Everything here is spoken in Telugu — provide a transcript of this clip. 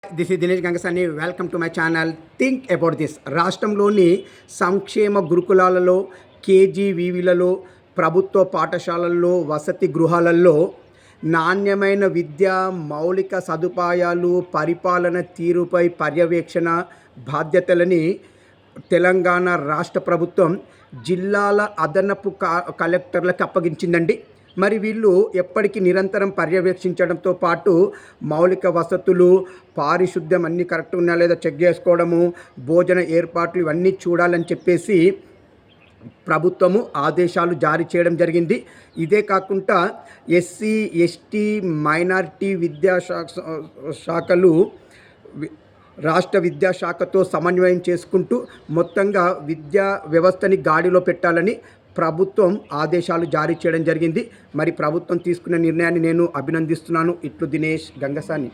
This is Dinesh Gangasani. Welcome to my channel think about this. రాష్ట్రంలోని సంక్షేమ గురుకులాలలో, కేజీవీవీలలో, ప్రభుత్వ పాఠశాలల్లో, వసతి గృహాలలో నాణ్యమైన విద్య, మౌలిక సదుపాయాలు, పరిపాలన తీరుపై పర్యవేక్షణ బాధ్యతలని తెలంగాణ రాష్ట్ర ప్రభుత్వం జిల్లాల అదనపు కలెక్టర్లకు అప్పగించిందండి. మరి వీళ్ళు ఎప్పటికీ నిరంతరం పర్యవేక్షించడంతో పాటు మౌలిక వసతులు, పారిశుద్ధ్యం అన్నీ కరెక్ట్ ఉన్నా లేదా చెక్ చేసుకోవడము, భోజన ఏర్పాట్లు ఇవన్నీ చూడాలని చెప్పేసి ప్రభుత్వము ఆదేశాలు జారీ చేయడం జరిగింది. ఇదే కాకుండా ఎస్సీ, ఎస్టీ, మైనారిటీ శాఖలు రాష్ట్ర విద్యాశాఖతో సమన్వయం చేసుకుంటూ మొత్తంగా విద్యా వ్యవస్థని గాడిలో పెట్టాలని ప్రభుత్వం ఆదేశాలు జారీ చేయడం జరిగింది. మరి ప్రభుత్వం తీసుకున్న నిర్ణయాన్ని నేను అభినందిస్తున్నాను. ఇట్లు దినేష్ గంగసాని.